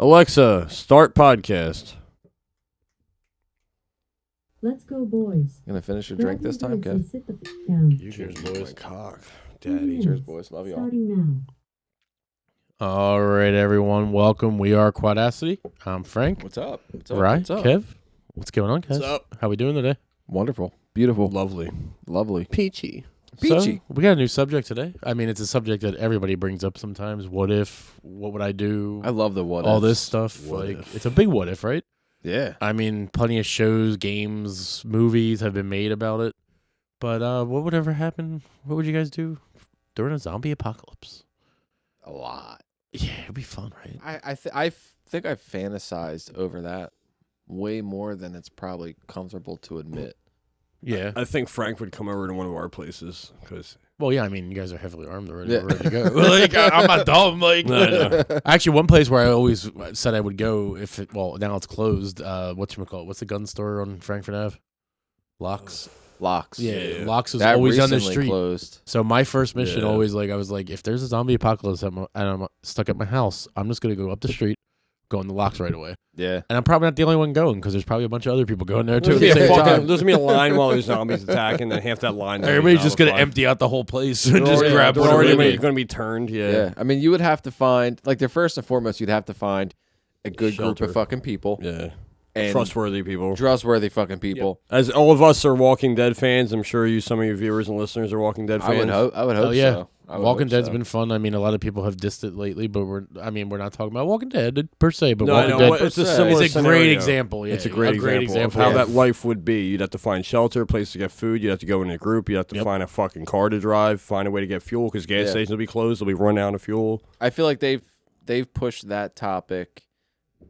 Alexa, start podcast. Let's go, boys. Gonna finish your drink this time, Kev? Sit the down. Cheers, boys. Cock, Daddy. Cheers, boys. Love you all. Starting now. All right, everyone. Welcome. We are Quadacity. I'm Frank. What's up? What's up? Right, What's up? Kev. What's going on, Kev? What's up? How we doing today? Wonderful. Beautiful. Lovely. Lovely. Peachy. Peachy. So, we got a new subject today. I mean, it's a subject that everybody brings up sometimes. What if? What would I do? I love the what All ifs. this stuff. What like, if? it's a big what if, right? Yeah. I mean, plenty of shows, games, movies have been made about it. But what would ever happen? What would you guys do during a zombie apocalypse? A lot. Yeah, it'd be fun, right? I think I fantasized over that way more than it's probably comfortable to admit. Yeah. I think Frank would come over to one of our places because Well, yeah, I mean, you guys are heavily armed already. Yeah. We're ready to go. Like, I'm not dumb. Like, No. actually, one place where I always said I would go now it's closed. Whatchamacallit? What's the gun store on Frankfurt Ave? Locks. Locks. Yeah, Locks is That always on the recently street. closed. So my first mission Yeah. always I was like, if there's a zombie apocalypse and I'm stuck at my house, I'm just gonna go up the street, go in the Locks right away. Yeah. And I'm probably not the only one going because there's probably a bunch of other people going there too. At the There's same gonna time. be a line while there's zombies attacking, and half that line. Everybody's just gonna empty out the whole place and just grab They're whatever they already need. going to be turned. Yeah. Yeah. I mean, you would have to find, like, first and foremost, you'd have to find a good group Shelter. of fucking people. Yeah. And Trustworthy people. trustworthy fucking people. As all of us are Walking Dead fans, I'm sure some of your viewers and listeners are Walking Dead fans. I would hope Oh, yeah. so. I would Walking hope Dead's so. been fun. I mean, a lot of people have dissed it lately, but we're not talking about Walking Dead per se, but No, I Walking know. Dead It's a It's similar is a great scenario. example. Yeah, It's a great example of how that life would be. You'd have to find shelter, a place to get food. You'd have to go in a group. You'd have to Yep. find a fucking car to drive, find a way to get fuel because gas Yeah. stations will be closed. They'll be run out of fuel. I feel like they've pushed that topic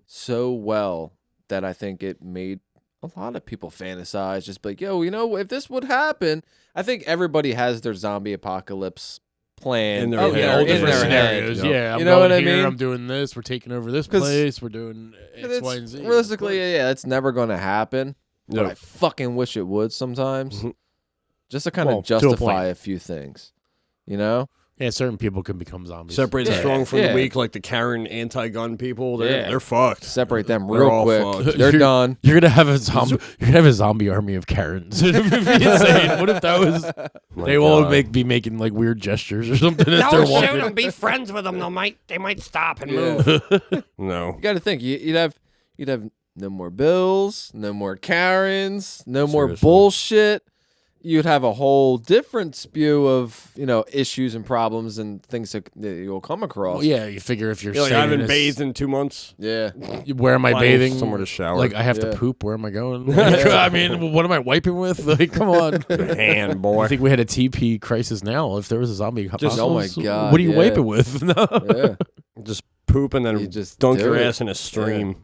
so well that I think it made a lot of people fantasize. Just like, yo, if this would happen, I think everybody has their zombie apocalypse plan In their Oh head. yeah, all in different their scenarios. head. Yeah, I'm You know going what I here, mean? I'm doing this. We're taking over this 'Cause place. We're doing X, It's- Y, and Z. realistically, yeah, it's never going to happen. But Yep. I fucking wish it would sometimes, Mhm. just to kind Well, of to a justify point. a few things. You know? Yeah, certain people can become zombies. Separate the Yeah. strong from Yeah. the weak, like the Karen anti-gun people. Yeah. They're fucked. Separate them They're real all quick. fucked. They're done. You're gonna have a zombie. You're gonna have a zombie army of Karens. It'd be insane. What if that was? My They all God. be making like weird gestures or something as they're walking. Be friends with them. They might stop and Yeah. move. No. You got to think. You'd have no more bills, no more Karens, no more Seriously. bullshit. You'd have a whole different spew of issues and problems and things that you'll come across. Well, yeah, you figure if you're You're like, I staying haven't in bathed in 2 months. Yeah. where am I Finding bathing? somewhere to shower. Like I have Yeah. to poop. Where am I going? Like, I mean, what am I wiping with? Like, come on. Your hand, boy. I think we had a TP crisis now. If there was a zombie, Just- oh my apocalypse, God, what are you yeah. wiping with? No. Yeah. Just poop and You then just dunk do your it. ass in a stream.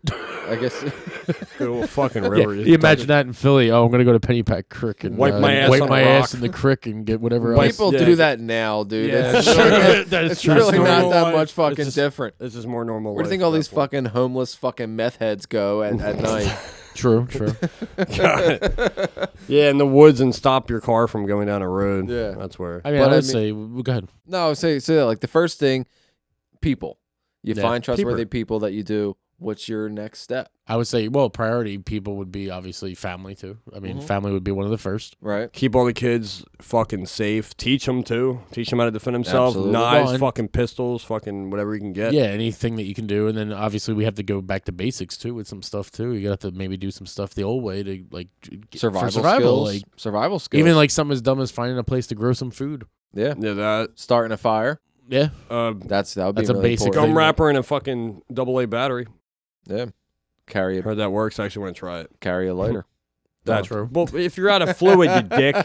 I guess. Go to a fucking Yeah, river. you imagine that in Philly. Oh, I'm gonna go to Pennypack Creek and Wipe my ass wipe on my a ass rock. in the creek and get whatever Wipe- else. People yeah. do that now, dude. Yeah, It's, sure. really- That is it's true. really not Normal that life. much fucking It's just- different. This is more normal. Where do you life think all at these that point. fucking homeless fucking meth heads go at night? True. Yeah, in the woods and stop your car from going down a road. Yeah. That's where. I mean, But I I would mean- say, well, go ahead. No, say like the first thing, people. You Yeah, find trustworthy people that you do. What's your next step? I would say, well, priority people would be obviously family too. I mean, family would be one of the first. Right? Keep all the kids fucking safe. Teach them too. Teach them how to defend themselves. Absolutely. Knives, Well, and- fucking pistols, fucking whatever you can get. Yeah, anything that you can do, and then obviously we have to go back to basics too with some stuff too. You got to maybe do some stuff the old way to like for Survival survival, skills. like Survival skills. even like something as dumb as finding a place to grow some food. yeah, Yeah, that. starting a fire. Yeah, Uh, That would be That's a really basic important. gum thing. wrapper and a fucking AA battery. Yeah, carry Heard that works. I actually want to try it. a lighter. That's true. Well, if you're out of fluid, you dick.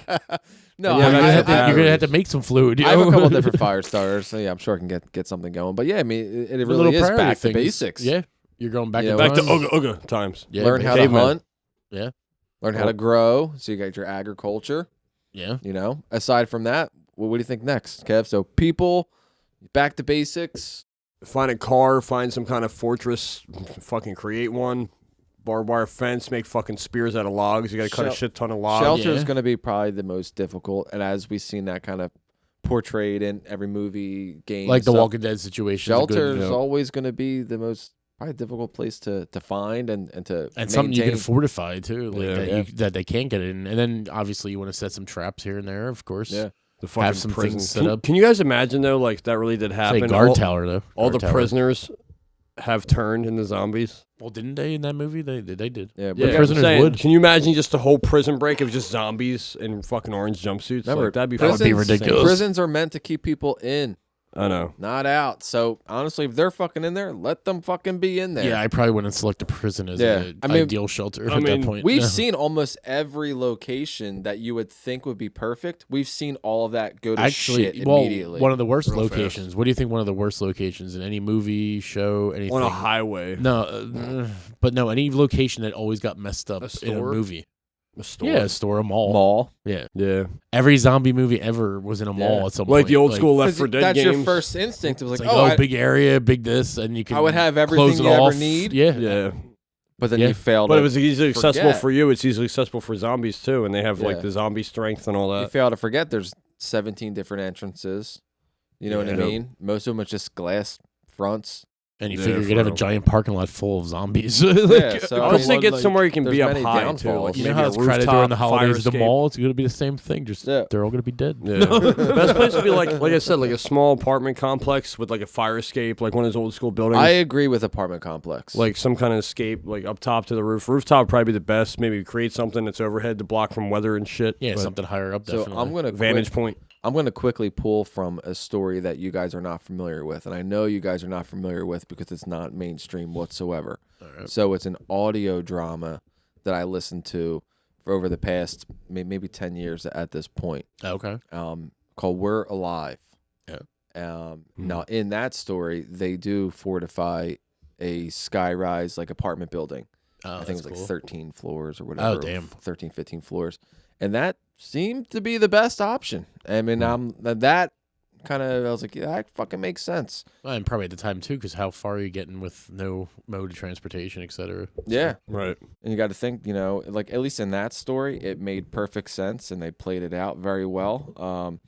No, Yeah, you're, that's gonna have to, batteries. you're gonna have to make some fluid. You I have a know? couple different fire starters, so yeah, I'm sure I can get something going. But yeah, I mean, it The really little is priority back to things. basics. Yeah, you're going back Yeah, to Back to times. Ooga times. Yeah, Learn how to caveman. hunt. Yeah. Learn how to grow. So you got your agriculture. Yeah. Aside from that, what do you think next, Kev? So people, back to basics. Find a car, find some kind of fortress, fucking create one. Barbed wire fence, make fucking spears out of logs. You got to cut a Shel- shit ton of logs. Shelter is yeah. going to be probably the most difficult, and as we've seen that kind of portrayed in every movie, game, Like the stuff, Walking Dead situation. shelter is always going to be the most probably a difficult place to find and to And something you can maintain. fortify too, like Yeah. that, Yeah. that they can't get in. And then obviously you want to set some traps here and there, of course. Yeah. The fucking Have some prison. things set up. Can you guys imagine though, like that really did Say happen? guard tower though. All Guard the tower. prisoners have turned into zombies. Well, didn't they in that movie? They did. Yeah, but Yeah, prisoners I'm saying, would. Can you imagine just a whole prison break of just zombies in fucking orange jumpsuits? Remember, Like, that'd be That would fucking be insane. ridiculous. prisons are meant to keep people in, I know. not out. So honestly, if they're fucking in there, let them fucking be in there. Yeah, I probably wouldn't select a prison as Yeah. an I mean- ideal shelter I at mean, that point. We've No. seen almost every location that you would think would be perfect. We've seen all of that go to Actually, shit well, immediately. one of the worst Real fast. locations. What do you think? One of the worst locations in any movie, show, anything? On a highway. No, but no, any location that always got messed up A in a store? movie. A store. Yeah, a store, a mall. mall. Yeah, Yeah. every zombie movie ever was in a mall Yeah. at some Like point. the old school Left 'Cause 4 Dead that's games. your first instinct. It was It's like, like, oh, oh, big area, big this, and you can. I would have close everything it you ever off. need. Yeah, Yeah. But then Yeah. you failed. But to, it was easily accessible forget. for you. It's easily accessible for zombies too, and they have Yeah. like the zombie strength and all You that. fail to forget. There's 17 different entrances. You know what I Yeah. mean? Most of them are just glass fronts. and you Yeah, figure you're for gonna have a real. giant parking lot full of zombies. Yeah, so I I was mean, thinking like, somewhere you can there's be up many high too. downfalls. Like You know maybe how a it's crowded rooftop during the fire holidays. The escape. mall, it's gonna be the same thing. Just Yeah. they're all gonna be dead. Yeah. Best place would be like I said, like a small apartment complex with like a fire escape, like one of those old school buildings. I agree with apartment complex. Like some kind of escape, like up top to the roof. Rooftop would probably be the best. Maybe create something that's overhead to block from weather and shit. Yeah, but something higher up. so Definitely. I'm gonna vantage point. I'm going to quickly pull from a story that you guys are not familiar with. And I know you guys are not familiar with because it's not mainstream whatsoever. All right. So it's an audio drama that I listened to for over the past maybe 10 years at this point, Okay. called We're Alive. Yeah. Now, in that story, they do fortify a skyrise, like apartment building. Oh, I think it was that's like cool. 13 floors or whatever. damn. 13, 15 floors. And that seemed to be the best option. I mean, that kind of, I was like, yeah, that fucking makes sense. Well, and probably at the time too, because how far are you getting with no mode of transportation, etc. Yeah. Right. And you got to think, like at least in that story, it made perfect sense and they played it out very well.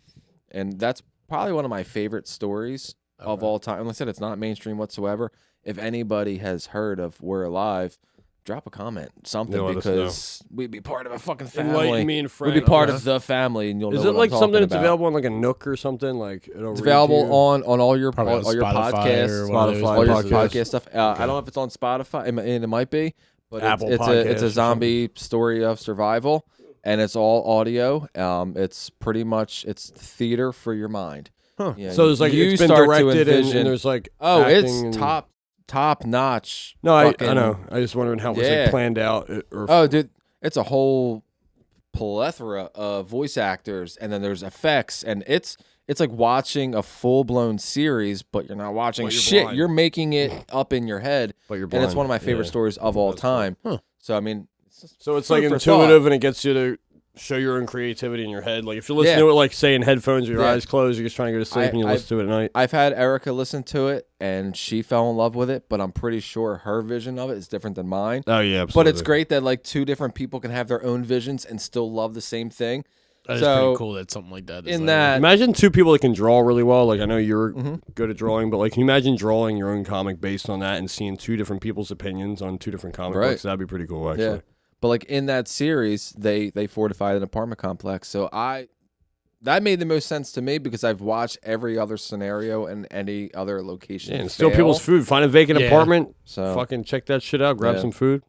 And that's probably one of my favorite stories of all time. And like I said, it's not mainstream whatsoever. If anybody has heard of We're Alive, drop a comment, something, Yeah, let us know. because we'd be part of a fucking Enlighten family. me and We'd Frank. be part of the family, and you'll know Is it what like I'm something talking that's about. available on like a Nook or something? Like it'll It's read to available you? on all your Probably on all your Spotify podcasts, or one of those Spotify all your podcasts. podcast stuff. I don't know if it's on Spotify, and it might be, but Apple it's Podcasts a or zombie story of survival, and it's all audio. It's pretty much it's theater for your mind. Huh. Yeah, So there's like you it's been start to directed and envision- there's like Oh, acting it's and- top notch. No, I fucking- know. I just wondering how it was Yeah. like planned out. Or Oh, dude, it's a whole plethora of voice actors, and then there's effects, and it's like watching a full blown series, but you're not watching But you're shit. blind. You're making it up in your head, but you're and blind. it's one of my favorite Yeah. stories of all That's cool. time. Huh. So I mean, So it's food like for intuitive thought. and it gets you to show your own creativity in your head. Like if you listen Yeah. to it like say in headphones with your Yeah. eyes closed, you're just trying to go to sleep and you listen to it at night. I've had Erica listen to it, and she fell in love with it, but I'm pretty sure her vision of it is different than mine. Oh yeah, But it's great that like two different people can have their own visions and still love the same thing. That is So, pretty cool that something like that is in there. that- Imagine two people that can draw really well. Like I know you're Mhm. good at drawing, but like can you imagine drawing your own comic based on that and seeing two different people's opinions on two different comic Right. books? That'd be pretty cool actually. Yeah. But like in that series, they fortified an apartment complex. So that made the most sense to me because I've watched every other scenario and any other location. Yeah, and steal fail. people's food. Find a vacant Yeah. apartment. So Fucking check that shit out. Grab Yeah. some food.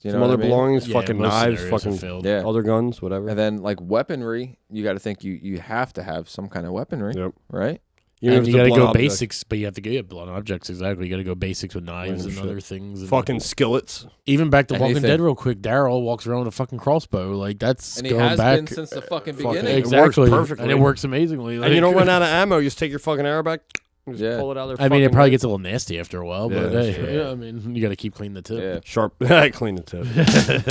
you Some know other what I mean? belongings. Yeah, fucking most knives. scenarios have Fucking failed. Yeah. other guns. Whatever. And then like weaponry, you got to think you have to have some kind of weaponry, Yep. right? Even if And it's you a gotta blunt go object. basics, but you have to go blunt objects. Exactly, you gotta go basics with knives Random and shit. other things. And Fucking skillets. even back to Walking Anything. Dead, real quick. Daryl walks around with a fucking crossbow. Like that's And he going has back. been since the fucking fucking beginning. It works Exactly, perfectly. and it works amazingly. And you don't like- run out of ammo. You just take your fucking arrow back. and Just Yeah. pull it out of there. I mean, it fucking probably head. gets a little nasty after a while, but Yeah, hey, sure. yeah, I mean, you got to keep clean the tip. Yeah. Sharp. Clean the tip.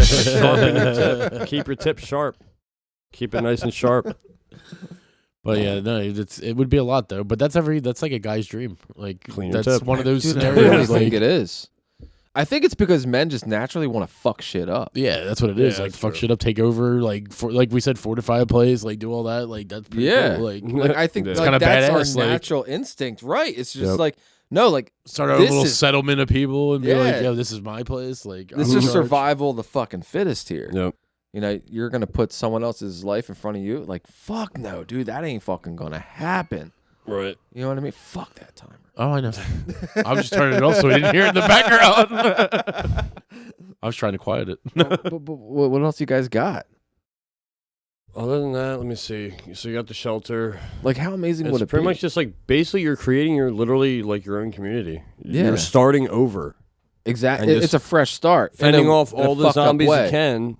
Sharpen your tip. Keep your tip sharp. Keep it nice and sharp. But yeah, no, it would be a lot though. But that's like a guy's dream. Like Clean your that's tip. one of those Dude, I really scenarios. think Like, it is. I think it's because men just naturally want to fuck shit up. yeah, that's what it is. Yeah, Like that's fuck true. shit up, take over. Like like we said, fortify a place. Like do all that. Like that's pretty Yeah. cool. Like Like I think Yeah. It's like, kinda that's badass, our like- natural instinct, right? It's just Yep. like No, like Start a this little is- settlement of people and be like, Yeah. yo, this is my place. Like, this I'm in is charge. survival of the fucking fittest here. Yep. You know, you're gonna put someone else's life in front of you. Like, fuck no, dude, that ain't fucking gonna happen. Right. You know what I mean? Fuck that timer. Oh, I know. I was just turning it off so we didn't hear it in the background. I was trying to quiet it. but what else you guys got? Other than that, let me see. So you got the shelter. Like, how amazing It's would it pretty be? much just like basically you're creating your literally like your own community. Yeah. You're starting over, Exactly. and It's a fresh start. fending In a- off in a all the fucked up zombies you way. can,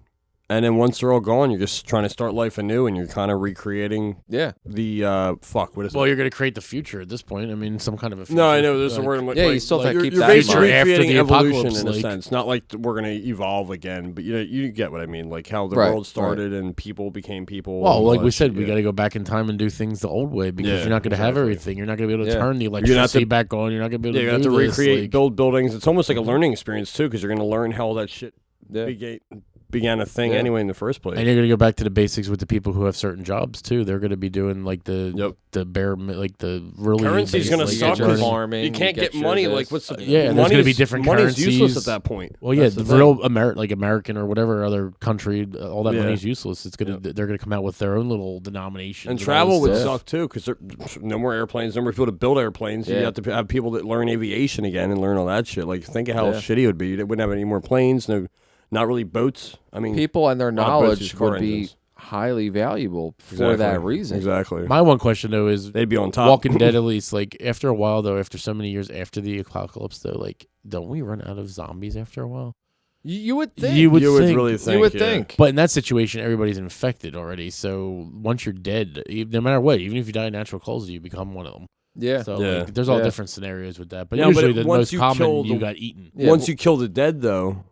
and then once they're all gone, you're just trying to start life anew, and you're kind of recreating Yeah. the what is Well, it? you're going to create the future at this point. I mean, some kind of a future. No, I know there's a Like, word. I'm Yeah, you like, still have to you're, keep you're that in basically mind. After recreating the evolution apocalypse, in a like- sense. Not like we're gonna evolve again, but you get what I mean. Like how the Right, world started and people became people. Well, and like all we that said, shit, we yeah. got to go back in time and do things the old way because Yeah, you're not going to have exactly. everything. You're not going to be able to Yeah. turn the You're gonna have electricity to- back on. You're not going to be able Yeah, to you have do to this, recreate, like- build buildings. It's almost like a learning experience too, because you're going to learn how all that shit Yeah. began a thing Yeah. anyway in the first place. And you're going to go back to the basics with the people who have certain jobs too. They're going to be doing like the like the really Currency's gonna basic, You suck get your because farming. you can't get your money. this. Like what's the Yeah, and there's gonna be money's- different money's useless currencies. at that point. Well, yeah, That's the thing. real like American or whatever other country, all that Yeah. money's useless. It's gonna they're gonna come out with their own little denomination. And travel would stuff. suck too, because no more airplanes, no more people to build airplanes. You Yeah. have to have people that learn aviation again and learn all that shit. Like, think of how Yeah. shitty it would be. They wouldn't have any more planes. No, not really boats. I mean, People and their lot of boats use knowledge car would be engines. highly valuable for exactly. that reason. Exactly. My one question though is They'd be on top. Walking Dead at least like after a while though, after so many years after the apocalypse though, like don't we run out of zombies after a while? You would think. You would you would think. really think. You would yeah. think. But in that situation, everybody's infected already. So once you're dead, no matter what, even if you die of natural causes, you become one of them. Yeah. So Yeah. like, there's all Yeah. different scenarios with that. But Yeah, but usually the once most you common, kill you the- got eaten. Yeah, Once you kill the dead, though,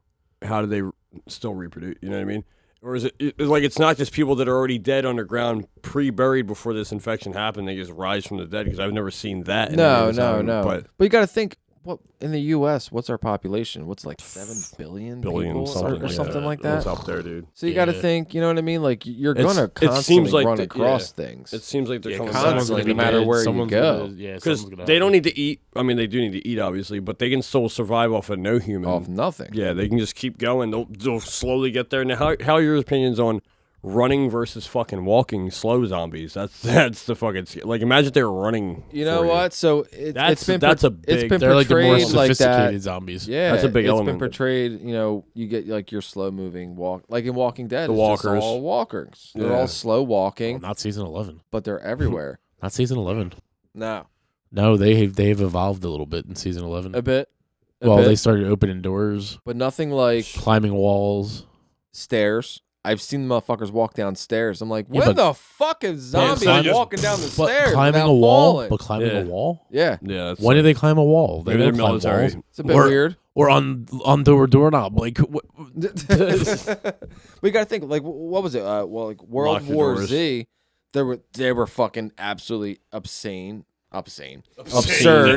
how do they still reproduce? You know what I mean? Or is it like it's not just people that are already dead underground, pre-buried before this infection happened? They just rise from the dead because I've never seen that. in No, any of the no, time, no. But But you got to think. What in the U.S. What's our population? What's like 7 billion billion people something, or something like that? It's up there, dude. So you got to Yeah. think. You know what I mean? Like you're It's- gonna it constantly seems like run the- across things. It seems like they're Yeah, coming 'cause back. someone's constantly, gonna be no matter dead, where you someone's go. gonna- yeah, Because someone's gonna they have don't it. need to eat. I mean, they do need to eat, obviously, but they can still survive off of no human. Off nothing. Yeah, they can just keep going. They'll slowly get there. Now, how are your opinions on running versus fucking walking slow zombies? That's the fucking like. Imagine if they were running. You know for what? So it's been that's a it's big. been They're like the more portrayed like sophisticated that. zombies. Yeah, That's a big it's element. been portrayed. You know, you get like your slow moving walk, like in Walking Dead. The it's just walkers. all walkers. They're Yeah. all slow walking, Well, not season 11. but they're everywhere. Not season 11. No, No, they've evolved a little bit in season 11. a bit. A Well, bit, they started opening doors, but nothing like climbing walls. stairs. I've seen motherfuckers walk down stairs. I'm like, Yeah, when but- the fuck is zombies so just- walking down the But stairs climbing without a wall, falling? but climbing Yeah. a wall. Yeah, Yeah. That's When do they climb a wall? They Maybe don't they're climb military. walls. it's a bit Or- weird. Or on the doorknob. Like, We got to think like what was it? Well, like World Lock the War doors. Z, they were fucking absolutely absurd,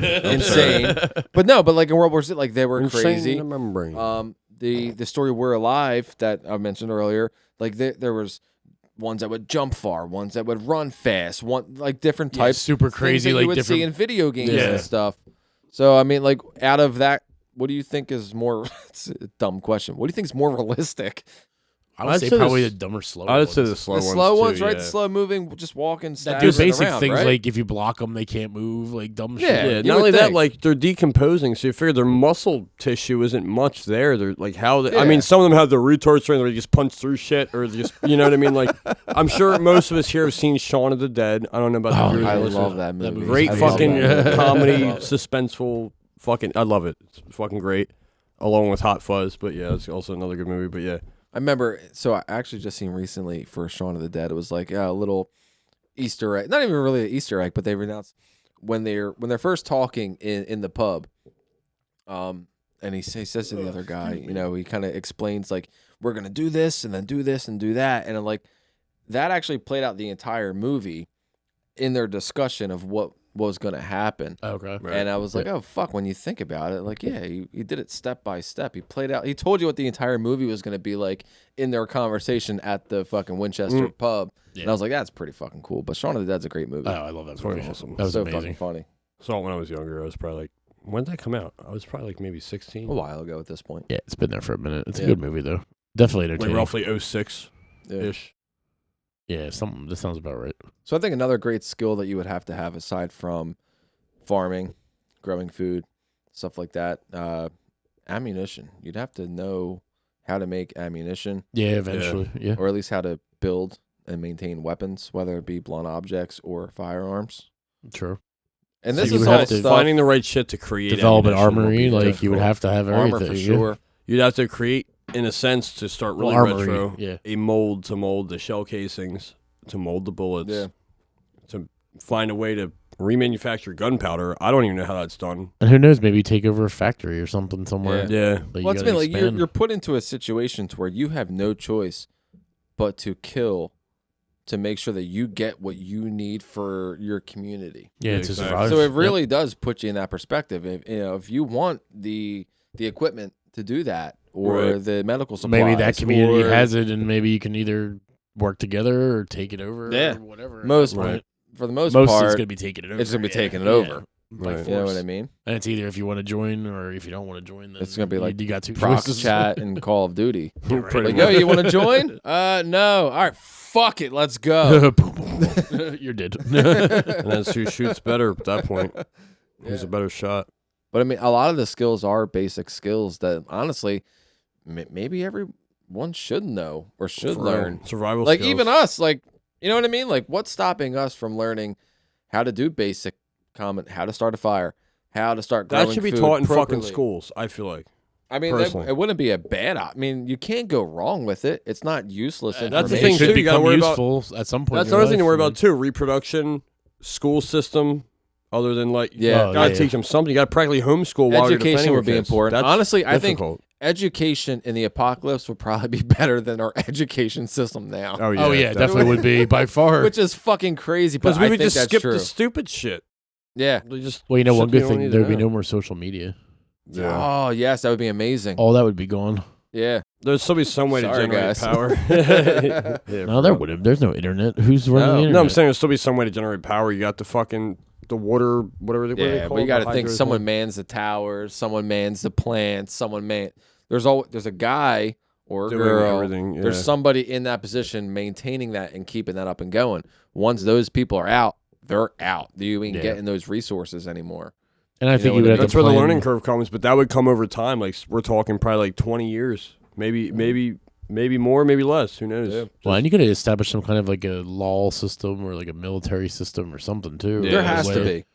insane. But no, but like in World War Z, like they were insane crazy. in the membrane. The story We're Alive that I mentioned earlier, like there was ones that would jump far, ones that would run fast, one like different Yeah, types, super things crazy, that like you would see different. in video games Yeah. and stuff. So I mean, like out of that, what do you think is more? It's a dumb question. What do you think is more realistic? I would I'd say say probably the the dumber, slower I would say ones. the slow The ones. slow too, ones, right? yeah. The slow moving, just walking, that do staggering basic around, things right? like if you block them, they can't move. Like dumb Yeah. shit. Yeah, You not would only that, think. like they're decomposing, so you figure their muscle tissue isn't much there. They're like how they, I Yeah. mean, some of them have the retorts where they just punch through shit, or just you know what I mean. Like I'm sure most of us here have seen Shaun of the Dead. I don't know about Oh, the viewers I that listen. love that movie. Great I love fucking that movie. comedy, I love it. suspenseful. Fucking, I love it. It's fucking great, along with Hot Fuzz. But yeah, it's also another good movie. But yeah, I remember, so I actually just seen recently for Shaun of the Dead. It was like a little Easter egg, not even really an Easter egg, but they announced when they're first talking in the pub. And he says to the other guy, you know, he kind of explains like we're gonna do this and then do this and do that, and I'm like that actually played out the entire movie in their discussion of what was gonna happen. Okay. Right. And I was like, oh, fuck, when you think about it, like, yeah, he did it step by step. He played out, he told you what the entire movie was going to be like in their conversation at the fucking Winchester pub. Yeah. And I was like, that's pretty fucking cool. But Shaun of the Dead's a great movie. Oh, I love that It's fucking movie. awesome. That was so amazing. fucking funny. saw it when I was younger. I was probably like When did that come out? I was probably like maybe 16. A while ago at this point. Yeah, it's been there for a minute. It's a Yeah. good movie though. Definitely Like entertaining. roughly 06-ish. Yeah, something. That sounds about right. So I think another great skill that you would have to have aside from farming, growing food, stuff like that, ammunition. You'd have to know how to make ammunition, Yeah, eventually. Yeah. or at least how to build and maintain weapons, whether it be blunt objects or firearms. True. And So this you is would all have to stuff, Finding the right shit to create Develop an ammunition will armory, be like you would difficult. have to have everything. armor for yeah. sure. You'd have to create, in a sense, to start really Armory. retro, Yeah. a mold to mold the shell casings, to mold the bullets, Yeah. to find a way to remanufacture gunpowder. I don't even know how that's done. And who knows? Maybe take over a factory or something somewhere. Yeah. Like, Well, you it's gotta been like expand. you're put into a situation to where you have no choice but to kill to make sure that you get what you need for your community. yeah, to exactly. survive. So it Yep. really does put you in that perspective. If you want the equipment to do that, or Right. the medical supplies, Maybe that community or has it, and maybe you can either work together or take it over. Yeah. Or whatever. most Right. for the most, Most part, is gonna be taking it over. it's gonna be yeah. taking it Yeah. over. By Right. You know force. what I mean? And it's either if you want to join or if you don't want to join, then It's gonna be you- like you got two Prox choices. chat and Call of Duty. Pretty Like, much. yo, you want to join? No. All right, fuck it, let's go. Boom, boom, boom. You're dead. And that's who shoots better at that point. Who's Yeah. a better shot? But I mean, a lot of the skills are basic skills that honestly, maybe everyone should know or should For real. learn. Survival Like skills. even us, like, you know what I mean? Like, what's stopping us from learning how to do basic comment, how to start a fire, how to start growing That should be food taught in fucking appropriately? schools, I feel like. I mean, personally. it wouldn't be a bad. I mean, you can't go wrong with it. It's not useless That's information. the It thing, should too. You gotta become worry about- useful at some point. That's in your another thing to life, worry and- about, too. Reproduction, school system, other than like, Yeah. you gotta yeah. teach them something. You gotta practically homeschool while you're Education defending would be your kids. important. That's Honestly, I think difficult. education in the apocalypse would probably be better than our education system now. Oh, yeah. Oh yeah, definitely would be by far. Which is fucking crazy, but Because we I would think just that's skip true. the stupid shit. Yeah. They just Well, you know, shit one you good don't thing, need to there would be know. no more social media. Yeah. Oh yes, that would be amazing. All that would be gone. Yeah. There's still be some way Sorry, to generate guys. power. Yeah, No, there wouldn't. There's no internet. Who's running the internet? No, I'm saying there's still be some way to generate power. You got the fucking the water, whatever they Yeah, call but you it, got the to think hydros someone one. mans the towers, someone mans the plants, there's a guy or a Doing girl. everything. Yeah. There's somebody in that position maintaining that and keeping that up and going. Once those people are out, they're out. You ain't Yeah. getting those resources anymore. And I You think know you what I would have That's to where the plan- learning curve comes, but that would come over time. Like we're talking probably like 20 years, maybe more, maybe less. Who knows? Yeah. Well, and you got to establish some kind of like a law system or like a military system or something too. Yeah, There Like, has to way- be.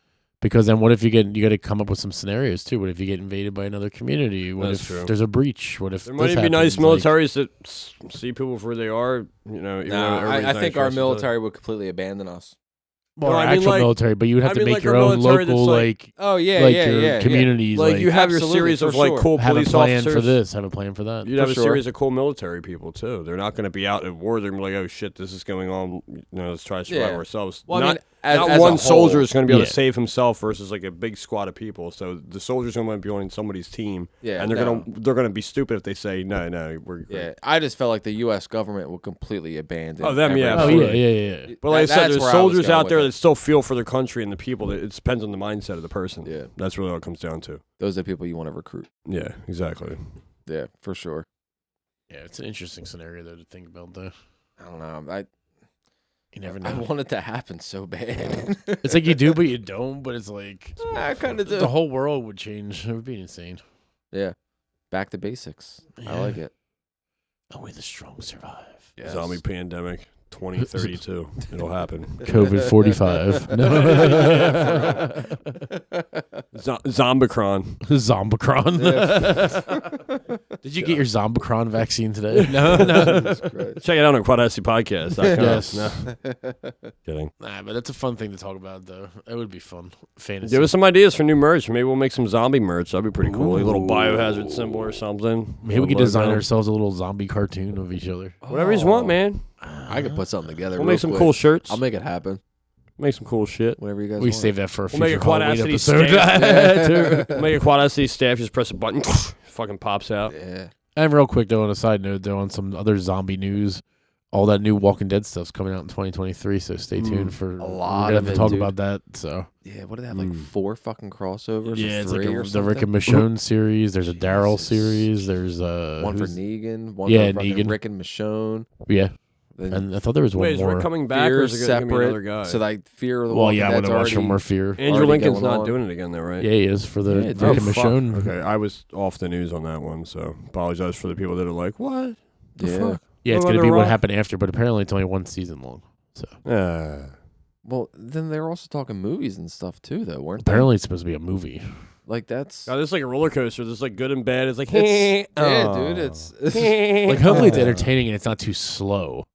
Because then what if you got to come up with some scenarios too? What if you get invaded by another community? What That's if true. there's a breach? What if There this might even be nice happens? Like- militaries that see people for who they are. You know, even though Nah, everybody's I not think our interested in it. military would completely abandon us. well, No, our I mean, actual like- military, but you would have I to mean, make like your our own military that's local like- Oh yeah, like yeah, your yeah. communities. Like you have your Absolutely, series for of like sure. cool have a police plan officers. for this. Have a plan for that. You'd have For a sure. series of cool military people too. They're not going to be out at war. They're going to be like, "Oh shit, this is going on. You know, let's try to survive Yeah. ourselves." Well, not I mean, as not a one whole- soldier is going to be able Yeah. to save himself versus like a big squad of people. So the soldiers are going to be on somebody's team, Yeah, and they're no. they're going to be stupid if they say no, we're Yeah, I just felt like the U.S. government would completely abandon. Oh, them, yeah, Oh absolutely. yeah. But like I said, That's there's where I was soldiers going out with there it. that still feel for their country and the people. It depends on the mindset of the person. Yeah. That's really what it comes down to. Those are the people you want to recruit. Yeah, exactly. Yeah, for sure. Yeah, it's an interesting scenario though to think about though. I don't know. You never I know. want it to happen so bad. It's like you do, but you don't. But it's like I kind of do. the whole world would change. It would be insane. Yeah, back to basics. I Yeah. like it. Only the strong survive. Yes. Zombie pandemic 2032. It'll happen. COVID 45. Zombi-Cron. Zombi-Cron. Did you get your Zombi-Cron vaccine today? No. Check it out on quadacitypodcast.com. Yes. No, kidding. Nah, but that's a fun thing to talk about, though. It would be fun. Fantasy. Give us some ideas for new merch. Maybe we'll make some zombie merch. That'd be pretty cool. Like a little Ooh. biohazard symbol or something. Maybe we could Logo. design ourselves a little zombie cartoon of each other. Whatever you want, man. I could put something together. We'll real make some quick. cool shirts. I'll make it happen. Make some cool shit. Whatever you guys We want. save that for a We'll make future a Halloween Quadacity episode. staff. We'll make a Quadacity staff. Just press a button. Fucking pops out. Yeah. And real quick, though, on a side note, though, on some other zombie news, all that new Walking Dead stuff's coming out in 2023, so stay tuned for A lot we're of gonna it, talk dude. about that. So Yeah, what do they have? Like 4 fucking crossovers? yeah, or it's 3 like or the something? Rick and Michonne series. There's a Daryl Jesus. series. There's One for who's- Negan. One Yeah, for fucking Negan. Rick and Michonne. yeah, Then and I thought there was one Wait, is more. Rick coming back, or Fear is it gonna be separate. another guy? So like Fear of the Well, Walking yeah, I Dead's would have watched already. more Fear. Andrew already Lincoln's going not on. doing it again, though, right? Yeah, he is for the Yeah, Rick dude. and Oh, fuck. Michonne. Okay, I was off the news on that one, so apologize for the people that are like, "What the Yeah. fuck?" Yeah, it's What gonna about be The what Rock? happened after, but apparently it's only one season long. So Well, then they were also talking movies and stuff too, though, weren't they? apparently it's supposed to be a movie. Like that's. God, this is like a roller coaster. There's like good and bad. It's like, Yeah, oh. dude. It's. Like hopefully it's entertaining and it's not too slow.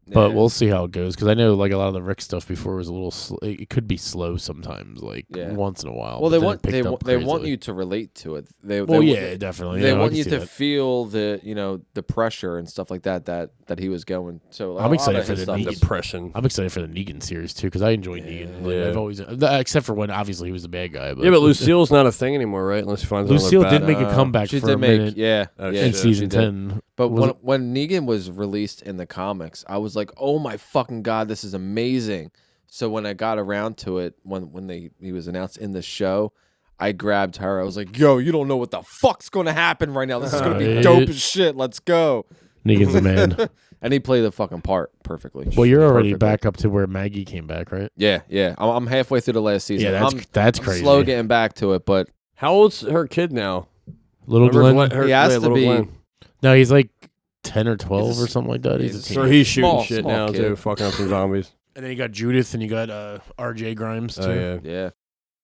But Yeah. we'll see how it goes because I know like a lot of the Rick stuff before was a little. It could be slow sometimes, like Yeah. once in a while. Well, but they then want it picked up they want crazily. you to relate to it. They Well, they, yeah, definitely. They yeah, I want can you see to that. feel the pressure and stuff like that he was going. So I'm excited for his the stuff Negan. is- Depression. I'm excited for the Negan series too because I enjoy Negan. Like, Yeah. I've always, except for when obviously he was the bad guy. But Yeah, but Lucille's not a thing anymore, right? Unless you find another Lucille bad- did make a comeback She for did a make minute yeah Oh, yeah shit. in she season did. 10. But Was when Negan was released in the comics, I was like, oh my fucking god, this is amazing. So when I got around to it, when he was announced in the show, I grabbed her. I was like, yo, you don't know what the fuck's gonna happen right now. This is gonna be Right. dope as shit. Let's go. Negan's a man. And he played the fucking part perfectly. Well, you're already Perfectly. back up to where Maggie came back, right? Yeah. I'm halfway through the last season. Yeah, that's I'm crazy. slow getting back to it, but How old's her kid now? Little Remember Glenn. He has to little be- Glenn. No, he's like 10 or 12 He's a or something like that. He's a he's a So teenager. he's shooting Small- shit small now kid. too, fucking up some zombies. And then you got Judith and you got RJ Grimes too. Oh yeah. yeah.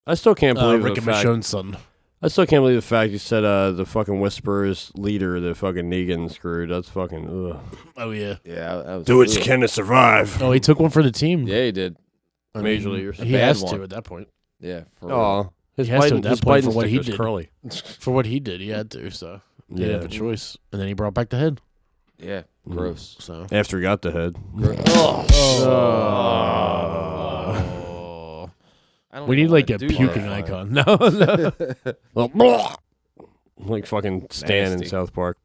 I still can't believe Rick the and fact. Michonne's son. I still can't believe the fact you said the fucking Whisperers leader, the fucking Negan screwed. That's fucking. Ugh. Oh yeah. Yeah, that was Do what you ugh. can to survive. Oh, he took one for the team. Yeah, he did. I mean, Major leaguers. He Bad has one. to at that point. Yeah. For real. Oh, his He has to Biden, at that his point Biden for what stick he was did. curly. For what he did, he had to. So he didn't have a choice. And then he brought back the head. Yeah. Gross. So After he got the head. I don't we even need like wanna a do puking that. icon. No. Well, blah. Like fucking Stan in Nasty. South Park.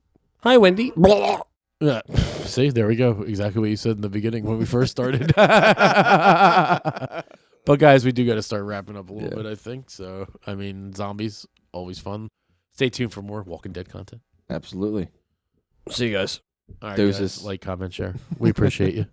Hi, Wendy. Blah. Yeah. See, there we go. Exactly what you said in the beginning when we first started. But guys, we do got to start wrapping up a little bit, I think. So, I mean, zombies always fun. Stay tuned for more Walking Dead content. Absolutely. See you guys. All right, Deuces. guys, like, comment, share. We appreciate you.